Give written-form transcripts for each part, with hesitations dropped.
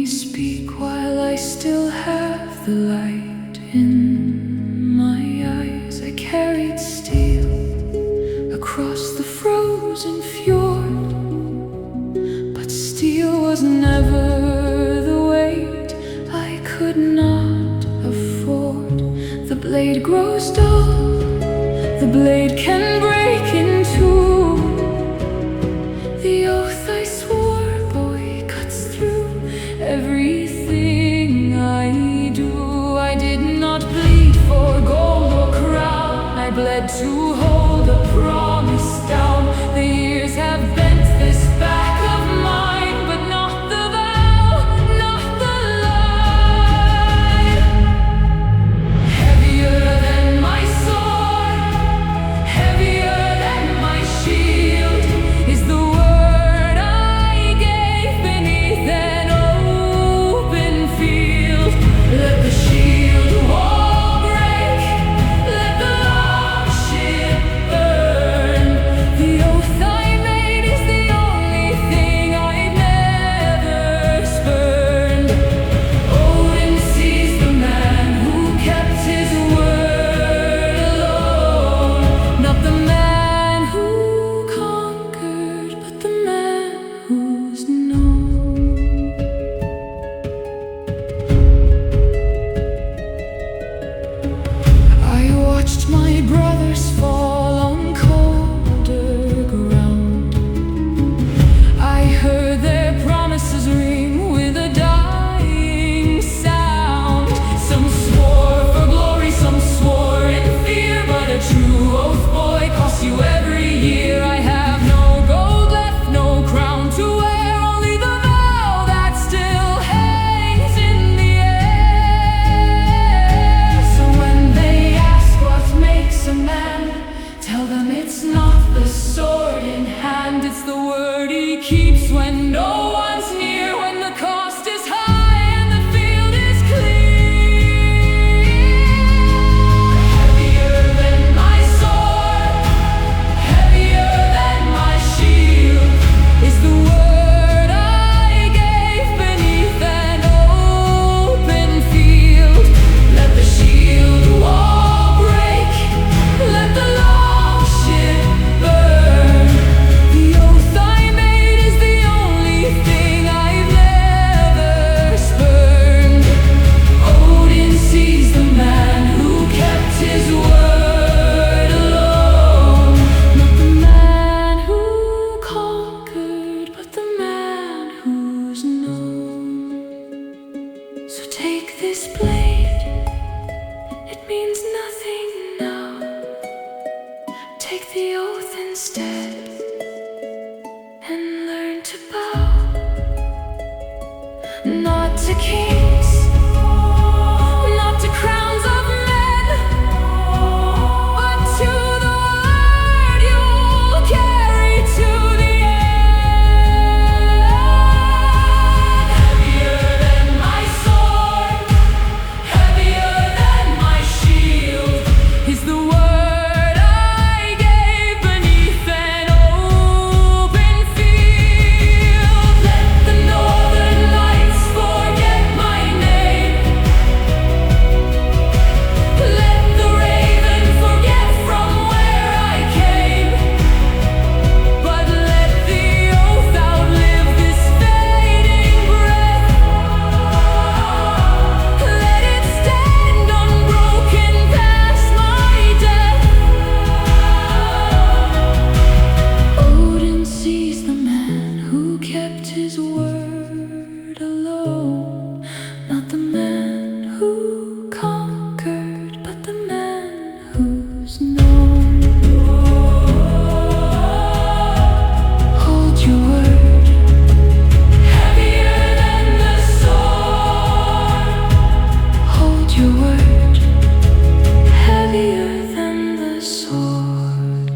me speak while I still have the light in my eyes. I carried steel across the frozen fjord, but steel was never the weight I could not afford. The blade grows dull, the blade can break in two. The oath I swore, boy, cuts through everything I do. I did not bleed for gold or crown, I bled to hold a promise down. The years have bent this back of mine, but not the vow, not the lie. Heavier than my sword, heavier than my shield, is the word I gave beneath an open field. Let the shield wall break, let the long ship burn. The oath I made is the only thing I've never spurned. Odin sees the man who kept his word alone. Not the man who conquered, but the man who's known. I watched my brothers fall on colder ground. I heard their promises ring with a dying sound. Some swore for glory, some swore in fear, but a true oath, boy, costs you every year. I have no gold left, no crown to wear, only the vow that still hangs in the air. So when they ask what makes a man, tell them it's not the sword in hand, it's the word he keeps when no one's near, when the cost is high and the field is clear. Heavier than my sword, heavier than my shield, is the word I gave beneath an open field. Let the shield wall break, let the long ship burn. The oath I made is the only thing I've never spurned. Odin sees the man who kept his word alone. Not the man who conquered, but the man who's known. So take this blade, it means nothing now. Take the oath instead and learn to bow, not to kings, not to crowns of men, but to the word you'll carry to the end. Heavier than my sword, heavier than my shield, is the word I gave beneath an open field. Let the northern lights forget my name. Let the raven forget from where I came. But let the oath outlive this fading breath. Let it stand unbroken past my death. Odin sees the man who kept his word alone. Not the man who conquered, but the man who's known. Hold your word, heavier than the sword. Hold your word, heavier than the sword.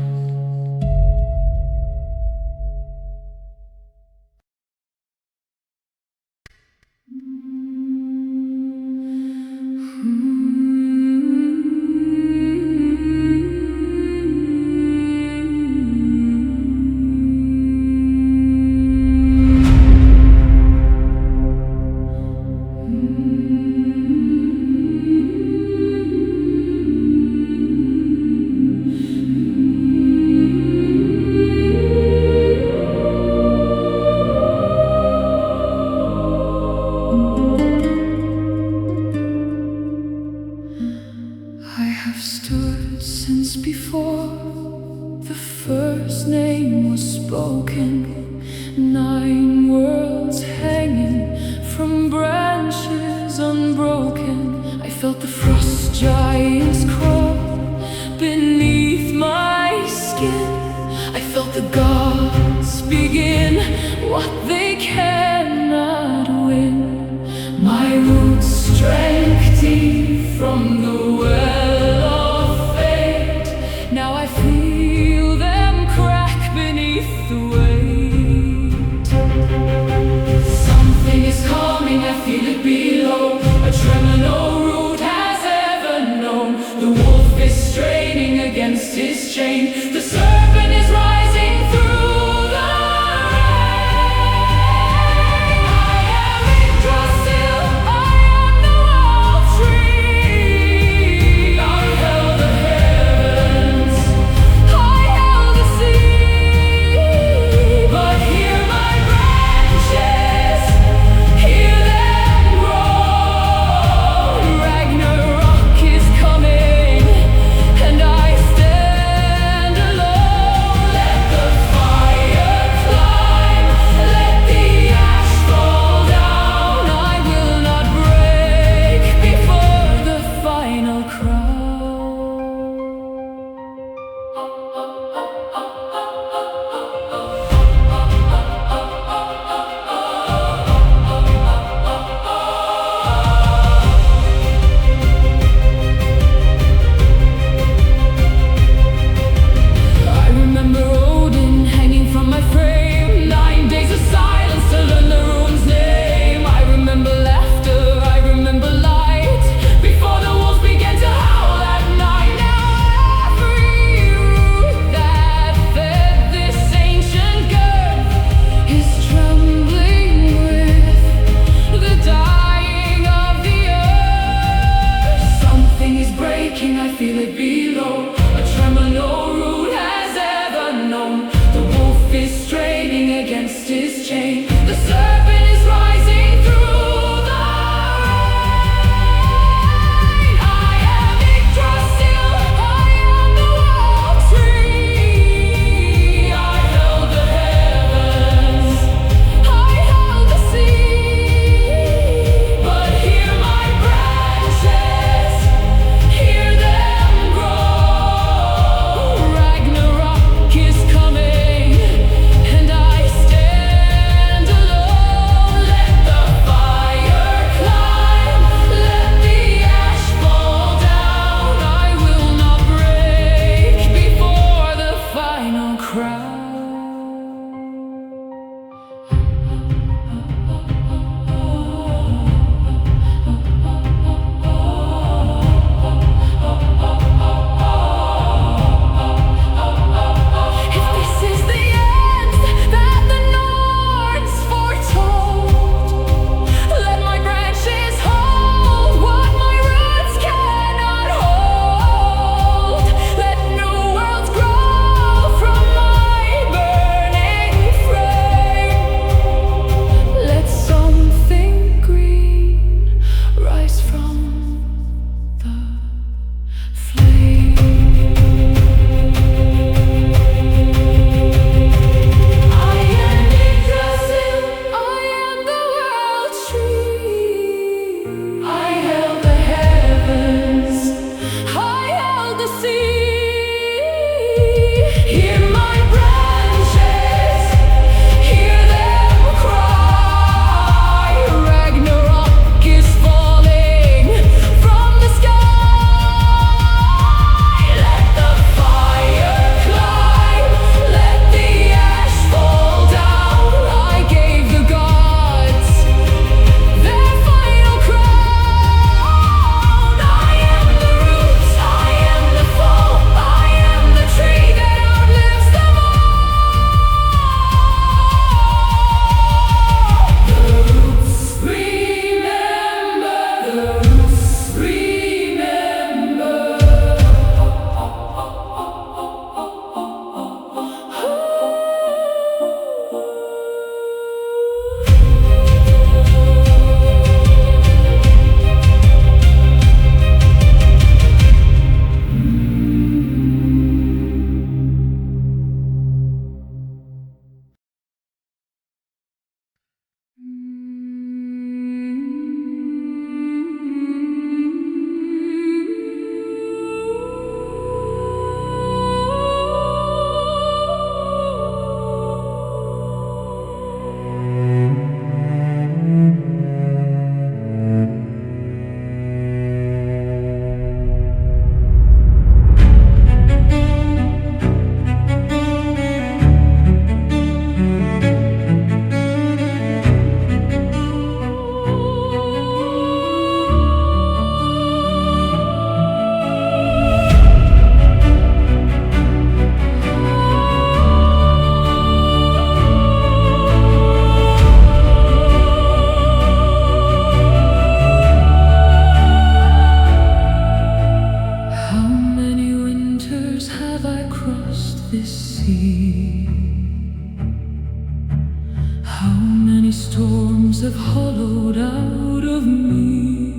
have hollowed out of me.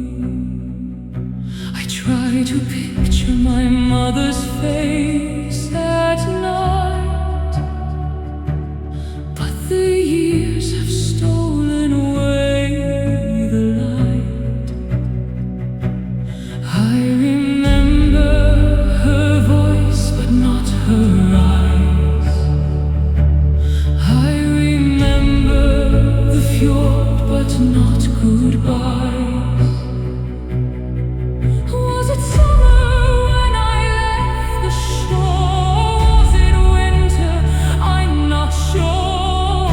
I try to picture my mother's face at night, but the years have stolen away the light. I remember her voice, but not her eyes. I remember the fjord, but not goodbyes. Was it summer when I left the shore? Was it winter? I'm not sure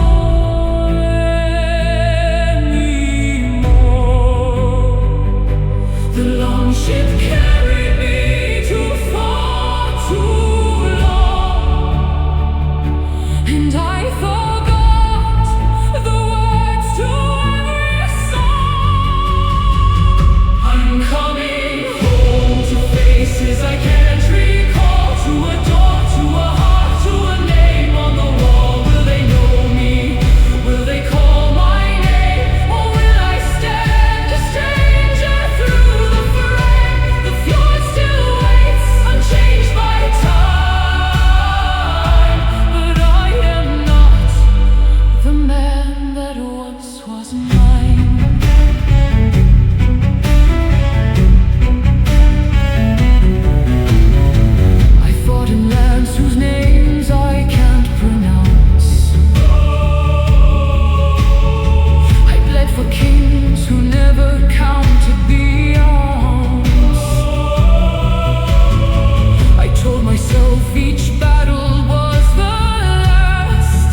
anymore. The long ship carried me too far, too long, and I forgot the words to every song. I'm coming home to faces I can't recall, to a door, to a heart, to a name on the wall. Will they know me? Will they call my name? Or will I stand a stranger through the fray? The fjord still waits, unchanged by time. But I am not the man that once was mine. I fought in lands whose names I can't pronounce. I bled for kings who never counted the arms. I told myself each battle was the last,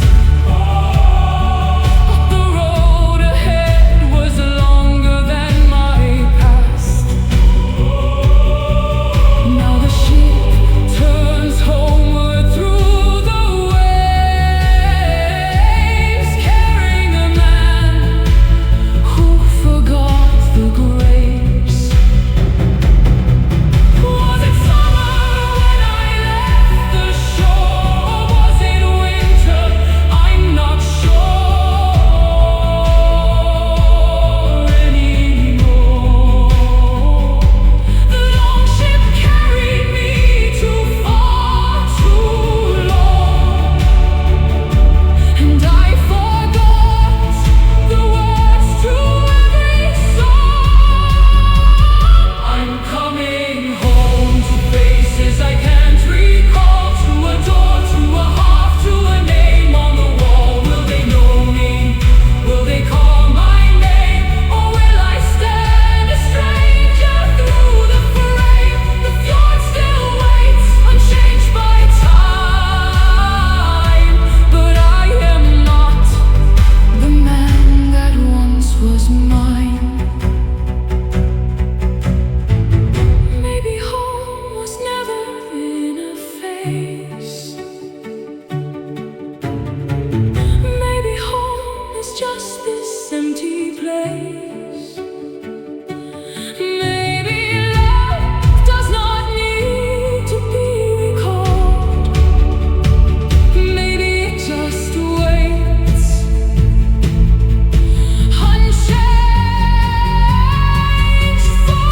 but the road ahead was longer than my past. Now the ship turns homeward through the waves, carrying a man who forgot the graves. Was it summer when I left the shore? Or was it winter? I'm not sure anymore. The long ship carried me too far, too long, and I forgot the words to every song. I'm coming home to faces I can't recall, to a door, to a heart, to a name on the wall. Will they know me? Will they call my name? Or will I stand a stranger through the fray? The fjord still waits, unchanged by time. But I am not the man that once was mine. Maybe home was never in a face. Maybe home is just this empty place. Maybe love does not need to be recalled. Maybe it just waits, unchanged for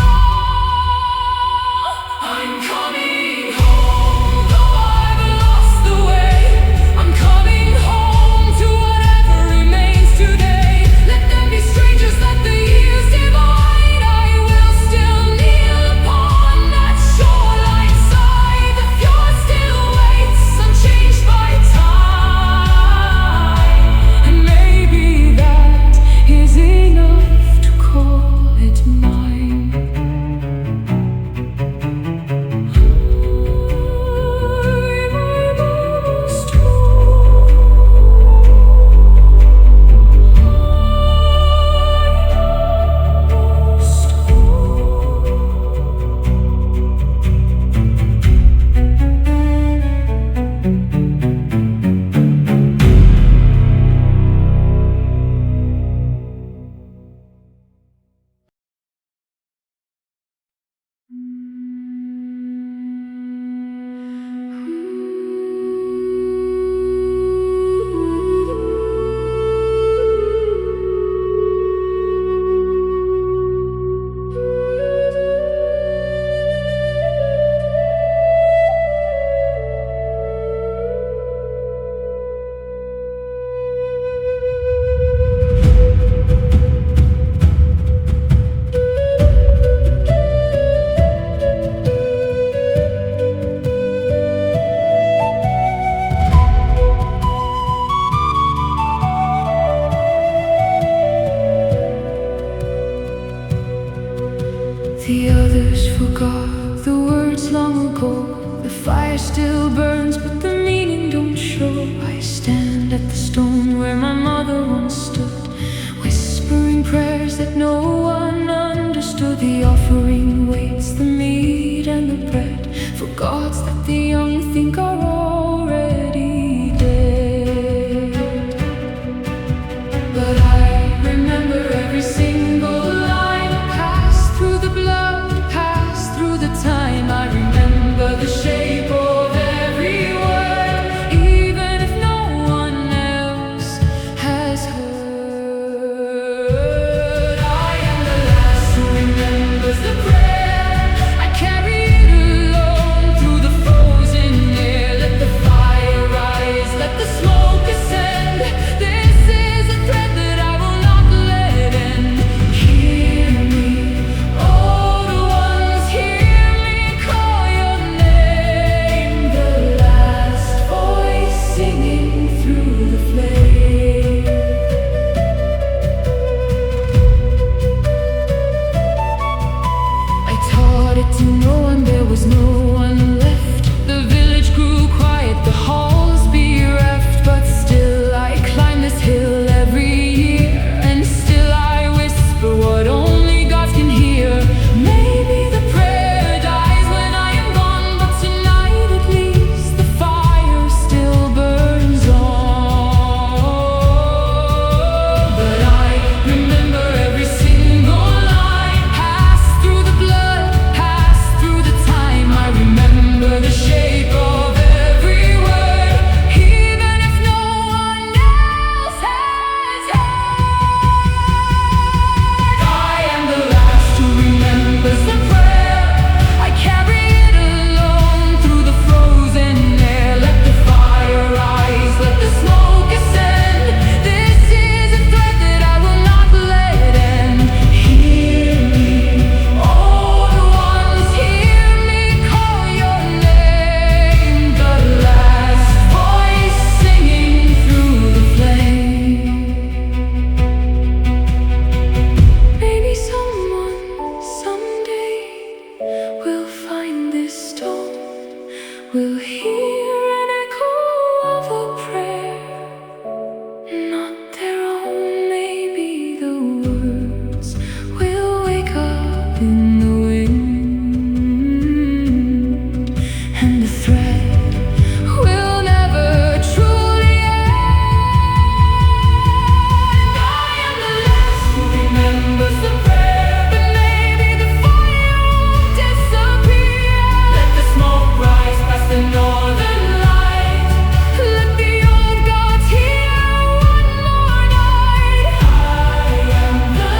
all. I'm coming home, though I've lost the way. I'm coming home to whatever remains today. Let them be forgot the words long ago. The fire still burns, but the meaning don't show. I stand at the stone where my mother once stood, whispering prayers that no one understood. The offering waits the meat and the bread for gods that the young think are already dead. But I remember every single line, passed through the blood, passed through the time. I remember the shape of every word, even if no one else has heard. I am the last who remembers the prayer. I carry it alone through the frozen air. Let the fire rise, let the smoke ascend. This is a thread that I will not let end. Hear me, oh the ones, hear me call your name. The last voice singing through the flame. I taught it to no one, there was no one left. The village grew quiet, the halls bereft. But still I climb this hill every year, and still I whisper what only gods can hear. Maybe the prayer dies when I am gone, but tonight at least the fire still burns on. But I remember every single line, passed through the blood, passed through the time. I remember the shape of every word, even if no one else has heard. I am the last who remembers the prayer. I carry it alone through the frozen air. Let the fire rise, let the smoke ascend. This is a thread that I will not let end. Hear me, oh the ones, hear me call your name. The last voice singing through the flame. Maybe someone someday will find this stone, will hear an echo of a prayer, not their own. Maybe the words will wake up in the wind, and the thread will never truly end. I am the last who remembers the prayer, but maybe the fire won't disappear. Let the smoke rise past the northern light. Let the old gods hear one more night. I am the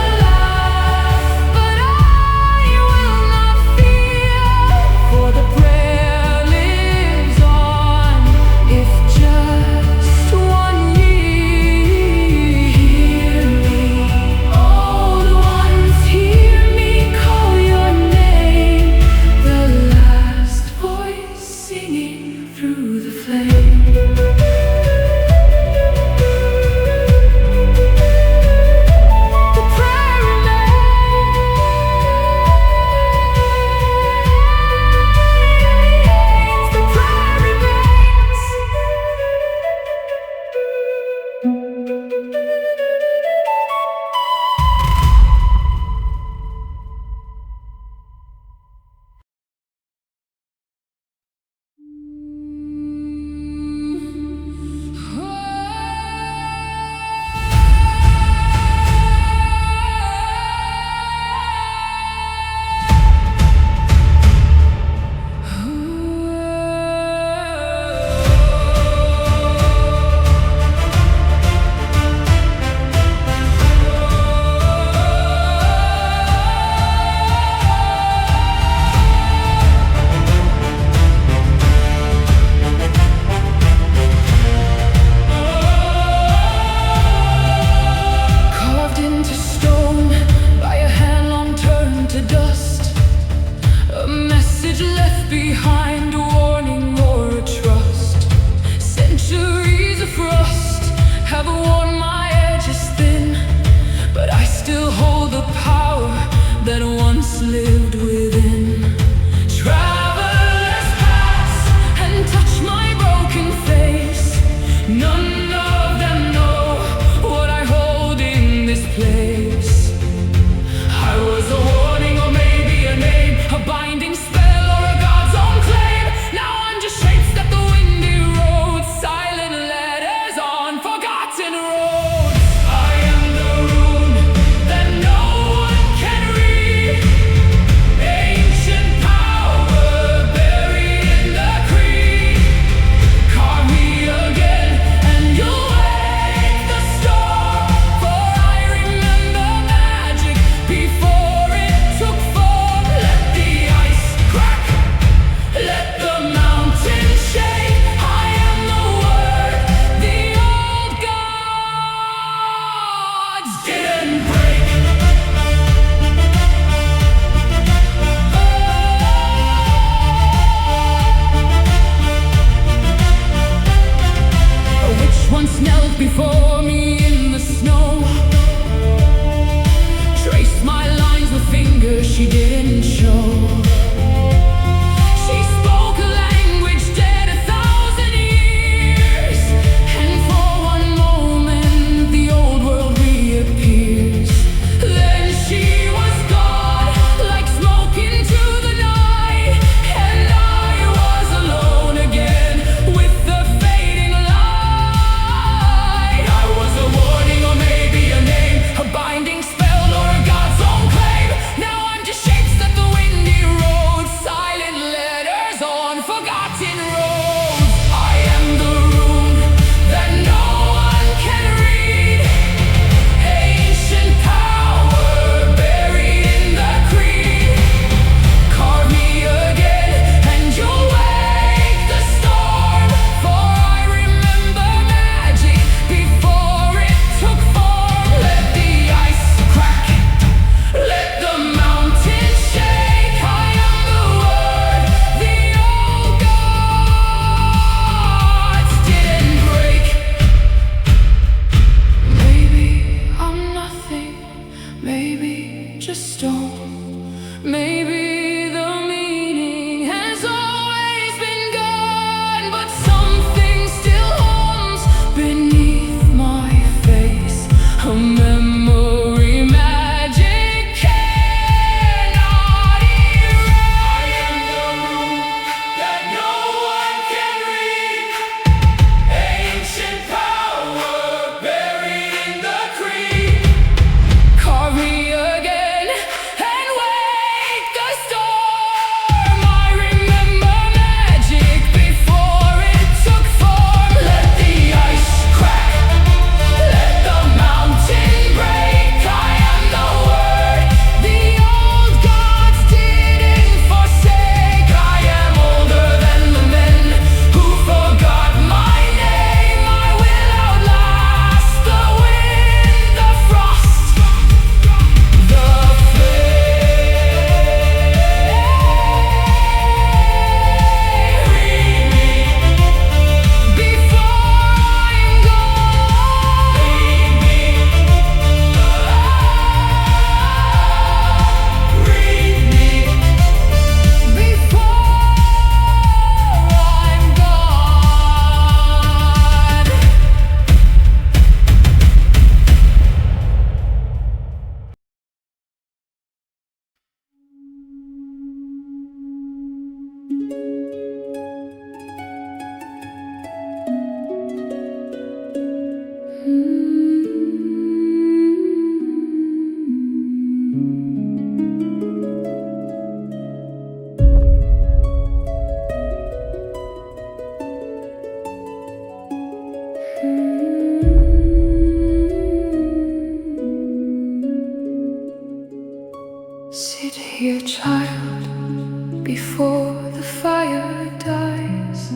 Sit here, child, before the fire dies.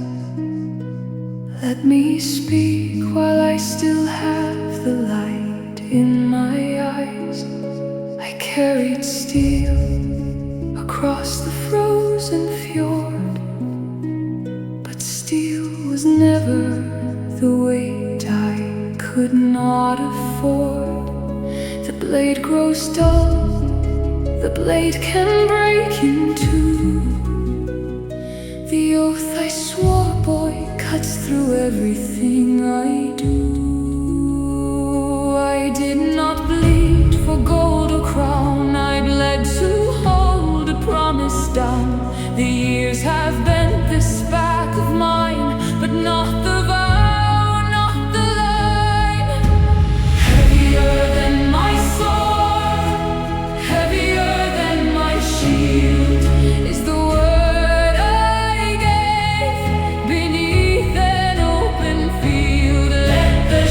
Let me speak while I still have the light in my eyes. I carried steel across the frozen fjord, but steel was never the weight I could not afford. The blade grows dull, the blade can break in two. The oath I swore, boy, cuts through everything I do. I did not bleed for gold or crown, I bled to hold a promise down. The years have bent this back of mine, but not the vow, not the line. Heavier than my sword, heavier than my shield, is the word I gave beneath an open field. Let the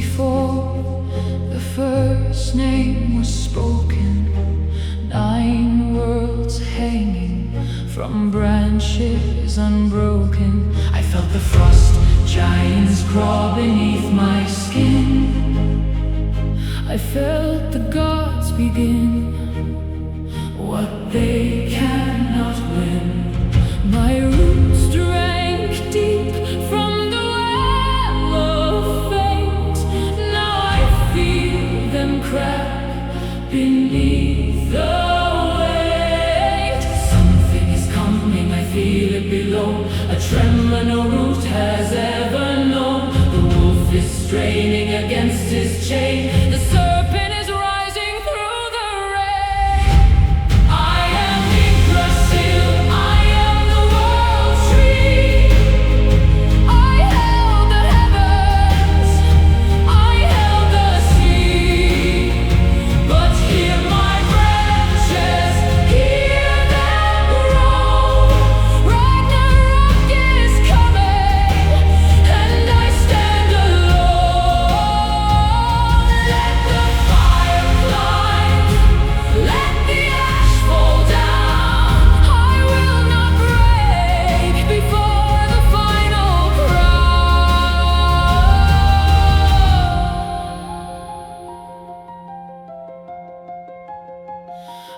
before the first name was spoken. 9 worlds hanging from branches unbroken. I felt the frost giants crawl beneath my skin. I felt the gods begin what they cannot win. My roots drank deep from the well of fate. Now I feel them crack beneath the weight. Something is coming, I feel it below. A tremor no root has ever known. The wolf is straining against his chain. The serpent is rising through the rain. I am Yggdrasil, I am the world tree. I held the heavens, I held the sea. But hear my branches, hear them grow. Ragnarok is coming, and I stand alone. Let the fire climb, let the ash fall down. I will not break before the final cry.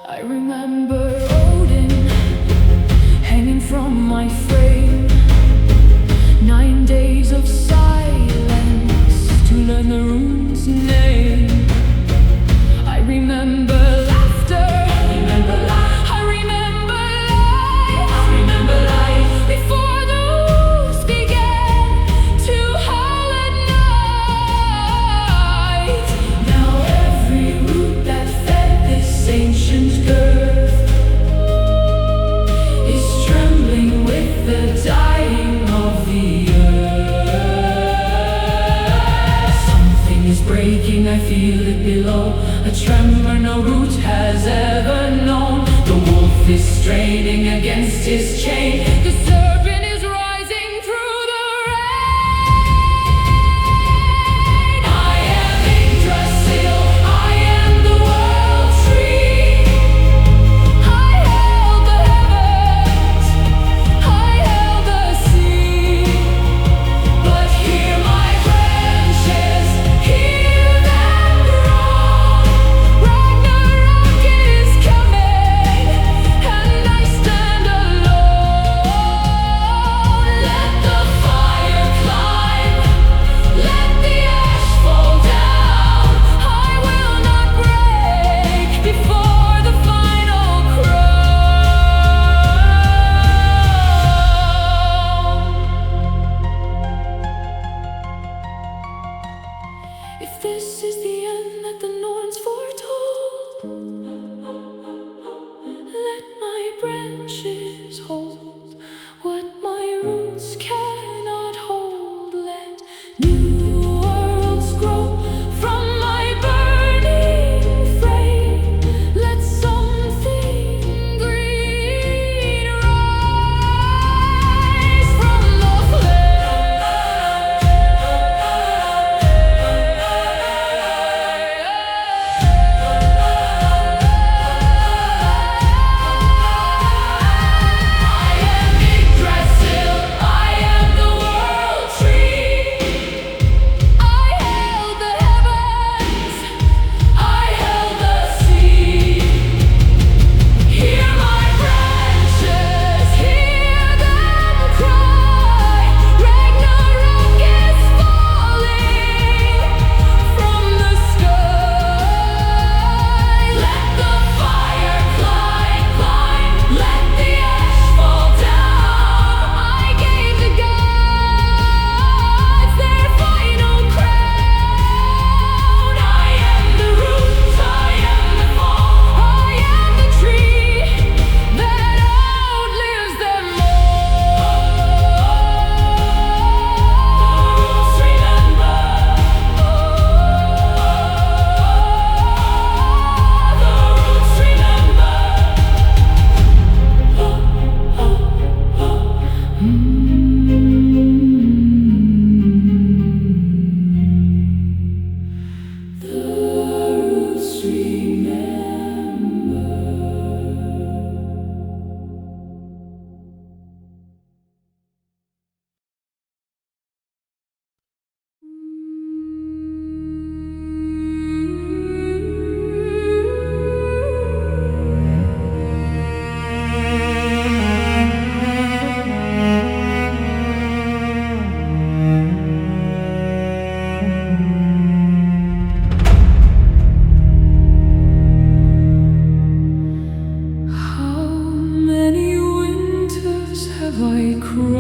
I remember Odin hanging from my frame. 9 days of silence to learn the rune's name. I remember laughter. I remember life. I remember life. I remember life before the wolves began to howl at night. Now every root that fed this ancient girth is trembling with the dying of the earth. Something is breaking, I feel it below. A tremor no root has ever known. The wolf is straining against his chain. The serpent is rising through the rain. I am Yggdrasil, I am the world tree. I held the heavens, I held the sea. But hear my branches, hear them grow. Ragnarok is coming, and I stand alone.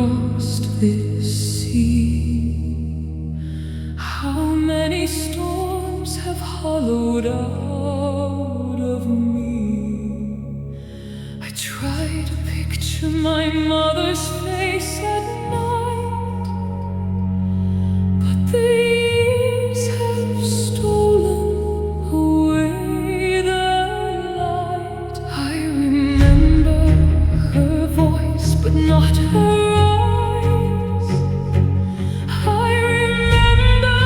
crossed this sea. How many storms have hollowed out of me? I try to picture my mother's face at night, but the years have stolen away the light. I remember her voice, but not her eyes. I remember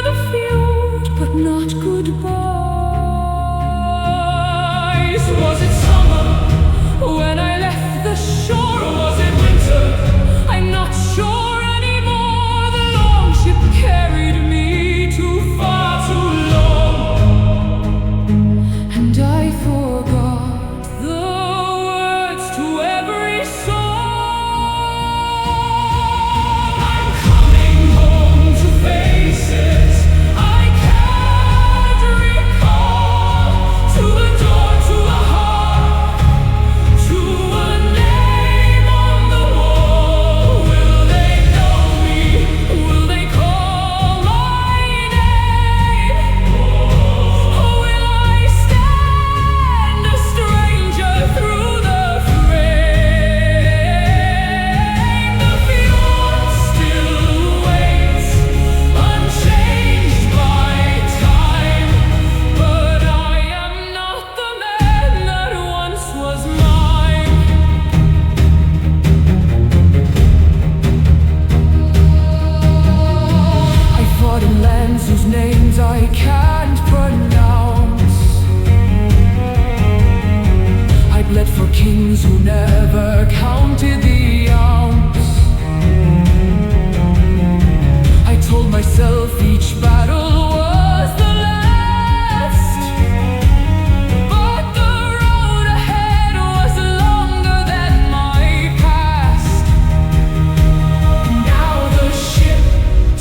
the fjord, but not goodbyes. Was it summer when I left the shore, or was it winter? I'm not sure anymore. The long ship carried me too far, too long, and I forgot the words to every song. I'm coming home to faces I can't recall, to a door, to a heart, to a name on the wall. Will they know me? Will they call my name? Or will I stand a stranger through the frame? The fjord still waits, unchanged by time, but I am not the man that once was mine. I fought in lands whose names I can't pronounce. I bled for kings who never counted the ounce. I told myself each battle was the last, but the road ahead was longer than my past. Now the ship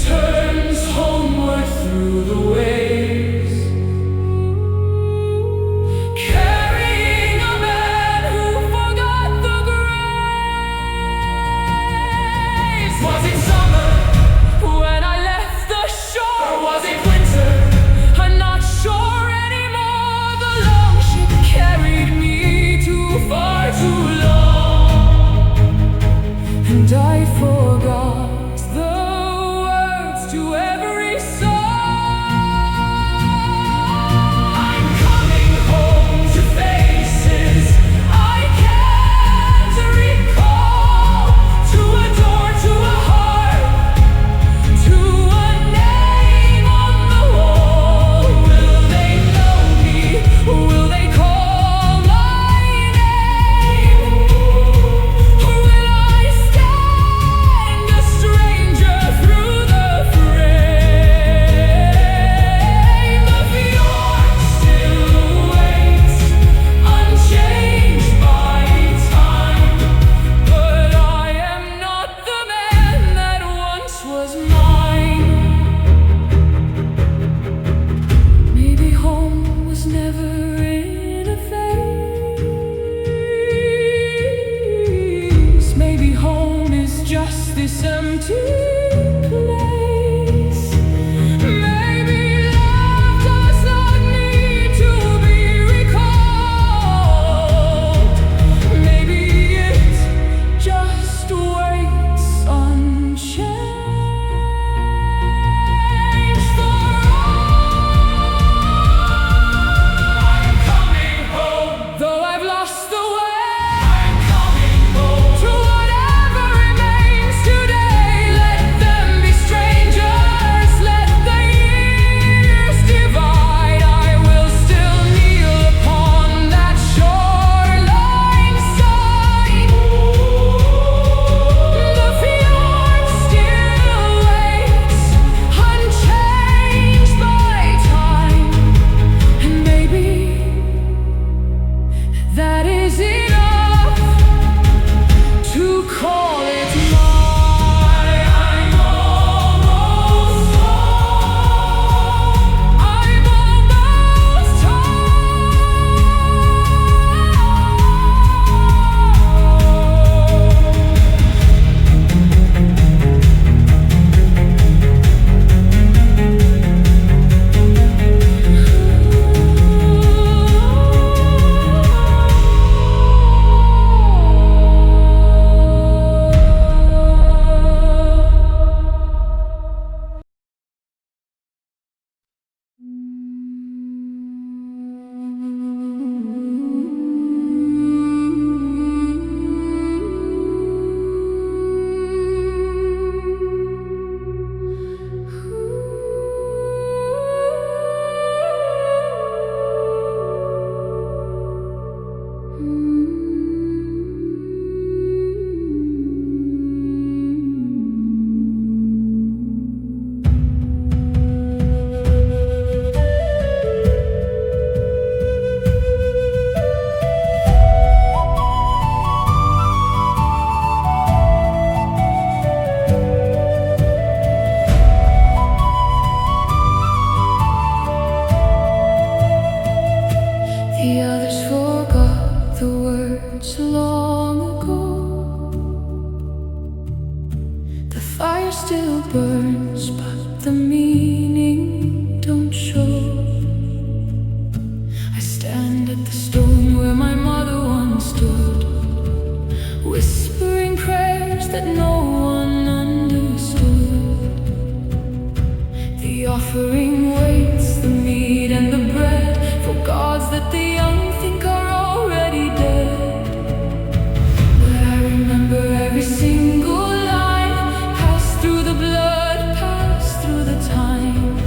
turns homeward through the waves, carrying a man who forgot the graves. Was it summer when I left the shore, or was it winter? I'm not sure anymore. The long ship carried me too far, too long, and I forgot the words to every song. I'm coming home to faces I can't recall, to a door, to a heart, to a name on the wall. Will they know me? Will they call my name? Or will I stand a stranger through the frame? The fjord still waits, unchanged by time, but I am not the man that once was mine. Maybe home was never in a phase. Maybe home is just this empty place. Maybe love does not need to be recalled. Maybe it just waits unchanged for all. I'm coming home, though I've lost the way. I'm coming home to whatever remains today. Let fire still burns, but the meaning don't show. I stand at the stone where my mother once stood, whispering prayers that no one understood. The offering waits, the meat and the bread, for gods that the young think are already dead. But I remember every single line, passed through the blood, passed through the time.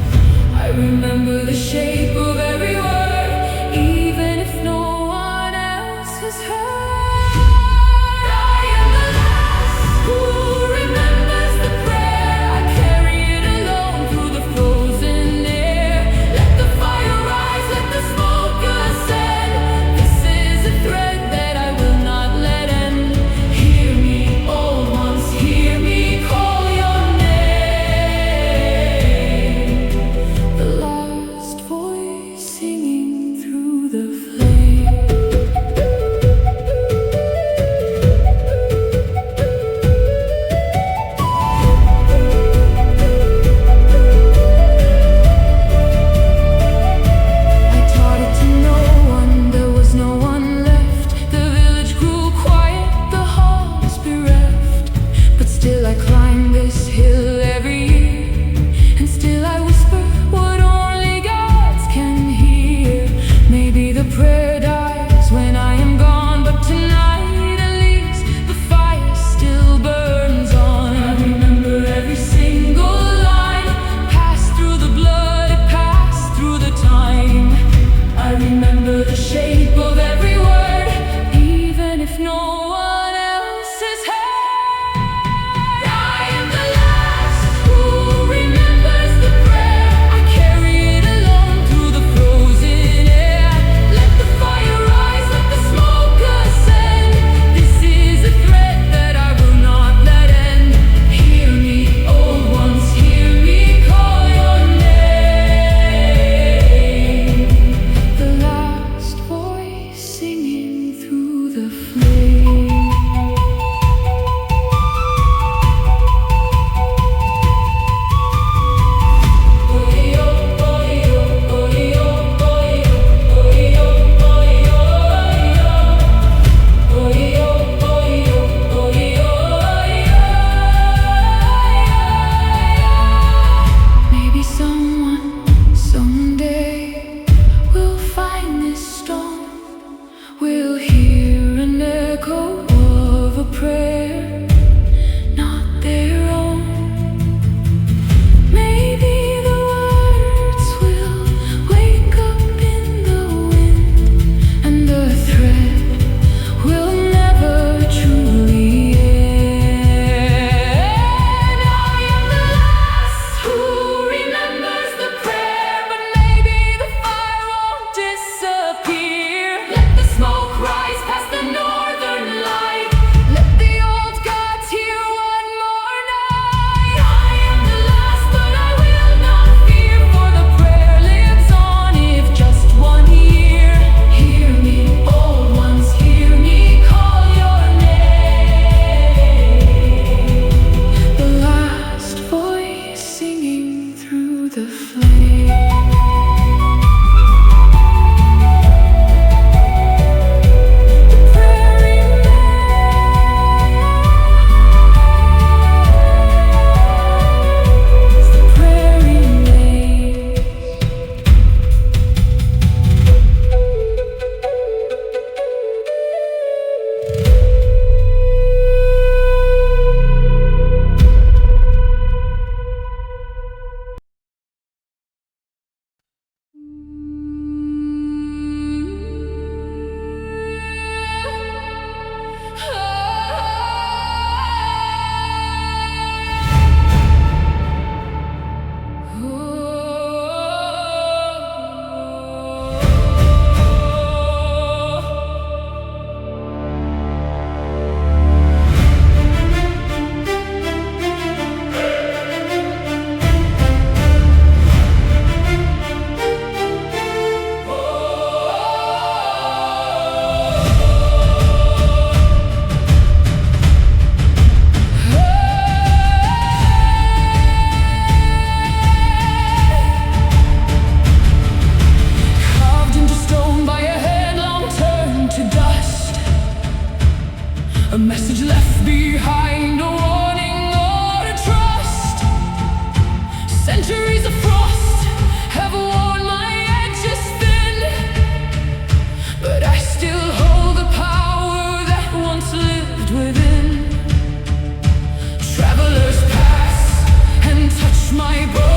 my bow.